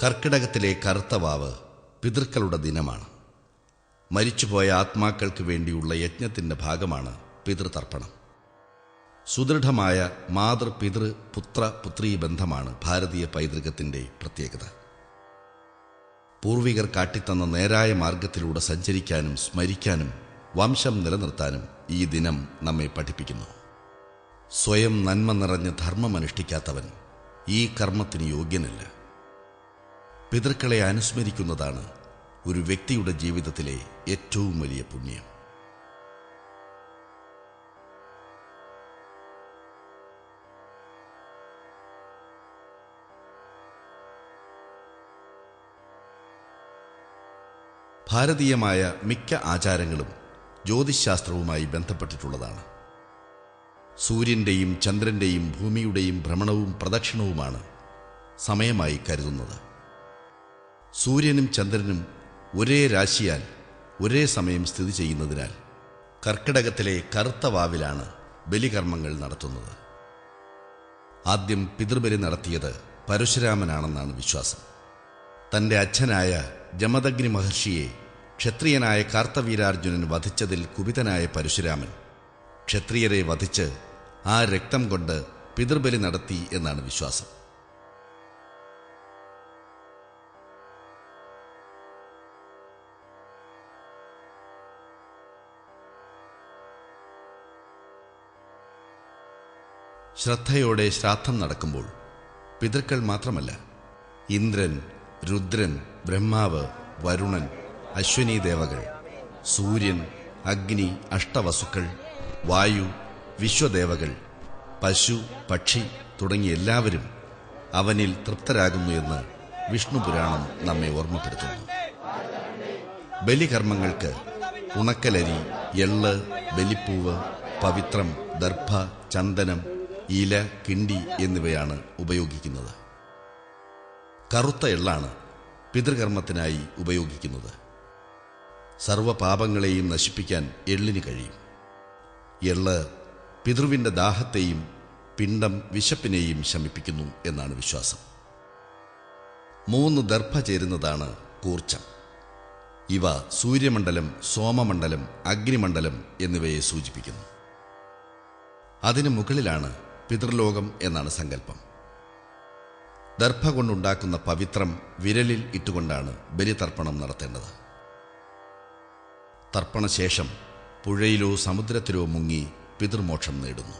കർക്കിടകത്തിലെ കറുത്ത വാവ് പിതൃക്കളുടെ ദിനമാണ്. മരിച്ചുപോയ ആത്മാക്കൾക്ക് വേണ്ടിയുള്ള യജ്ഞത്തിൻ്റെ ഭാഗമാണ് പിതൃതർപ്പണം. സുദൃഢമായ മാതൃപിതൃ പുത്ര പുത്രീ ബന്ധമാണ് ഭാരതീയ പൈതൃകത്തിൻ്റെ പ്രത്യേകത. പൂർവികർ കാട്ടിത്തന്ന നേരായ മാർഗത്തിലൂടെ സഞ്ചരിക്കാനും സ്മരിക്കാനും വംശം നിലനിർത്താനും ഈ ദിനം നമ്മെ പഠിപ്പിക്കുന്നു. സ്വയം നന്മ നിറഞ്ഞ് ധർമ്മമനുഷ്ഠിക്കാത്തവൻ ഈ കർമ്മത്തിന് യോഗ്യനല്ല. പിതൃക്കളെ അനുസ്മരിക്കുന്നതാണ് ഒരു വ്യക്തിയുടെ ജീവിതത്തിലെ ഏറ്റവും വലിയ പുണ്യം. ഭാരതീയമായ മിക്ക ആചാരങ്ങളും ജ്യോതിശാസ്ത്രവുമായി ബന്ധപ്പെട്ടിട്ടുള്ളതാണ്. സൂര്യൻ്റെയും ചന്ദ്രൻ്റെയും ഭൂമിയുടെയും ഭ്രമണവും പ്രദക്ഷിണവുമാണ് സമയമായി കരുതുന്നത്. സൂര്യനും ചന്ദ്രനും ഒരേ രാശിയാൽ ഒരേ സമയം സ്ഥിതി ചെയ്യുന്നതിനാൽ കർക്കിടകത്തിലെ കറുത്ത വാവിലാണ് ബലികർമ്മങ്ങൾ നടത്തുന്നത്. ആദ്യം പിതൃബലി നടത്തിയത് പരശുരാമനാണെന്നാണ് വിശ്വാസം. തൻ്റെ അച്ഛനായ ജമദഗ്നി മഹർഷിയെ ക്ഷത്രിയനായ കാർത്തവീരാർജുനൻ വധിച്ചതിൽ കുപിതനായ പരശുരാമൻ ക്ഷത്രിയരെ വധിച്ച് ആ രക്തം കൊണ്ട് പിതൃബലി നടത്തി എന്നാണ് വിശ്വാസം. ശ്രദ്ധയോടെ ശ്രാദ്ധം നടക്കുമ്പോൾ പിതൃക്കൾ മാത്രമല്ല, ഇന്ദ്രൻ, രുദ്രൻ, ബ്രഹ്മാവ്, വരുണൻ, അശ്വനീ ദേവകൾ, സൂര്യൻ, അഗ്നി, അഷ്ടവസുക്കൾ, വായു, വിശ്വദേവകൾ, പശു, പക്ഷി തുടങ്ങിയ എല്ലാവരും അവനിൽ തൃപ്തരാകുന്നു എന്ന് വിഷ്ണു പുരാണം നമ്മെ ഓർമ്മപ്പെടുത്തുന്നു. ബലികർമ്മങ്ങൾക്ക് ഉണക്കലരി, എള്ള്, ബലിപ്പൂവ്, പവിത്രം, ദർഭ, ചന്ദനം, ഇല, കിണ്ടി എന്നിവയാണ് ഉപയോഗിക്കുന്നത്. കറുത്ത എള്ളാണ് പിതൃകർമ്മത്തിനായി ഉപയോഗിക്കുന്നത്. സർവപാപങ്ങളെയും നശിപ്പിക്കാൻ എള്ളിന് കഴിയും. എള്ള് പിതൃവിൻ്റെ ദാഹത്തെയും പിണ്ടം വിശപ്പിനെയും ശമിപ്പിക്കുന്നു എന്നാണ് വിശ്വാസം. 3 ദർഭ ചേരുന്നതാണ് കൂർച്ചം. ഇവ സൂര്യമണ്ഡലം, സോമമണ്ഡലം, അഗ്നിമണ്ഡലം എന്നിവയെ സൂചിപ്പിക്കുന്നു. അതിനു മുകളിലാണ് പിതൃലോകം എന്നാണ് സങ്കല്പം. ദർഭ കൊണ്ടുണ്ടാക്കുന്ന പവിത്രം വിരലിൽ ഇട്ടുകൊണ്ടാണ് ബലിതർപ്പണം നടത്തേണ്ടത്. തർപ്പണശേഷം പുഴയിലോ സമുദ്രത്തിലോ മുങ്ങി പിതൃമോക്ഷം നേടുന്നു.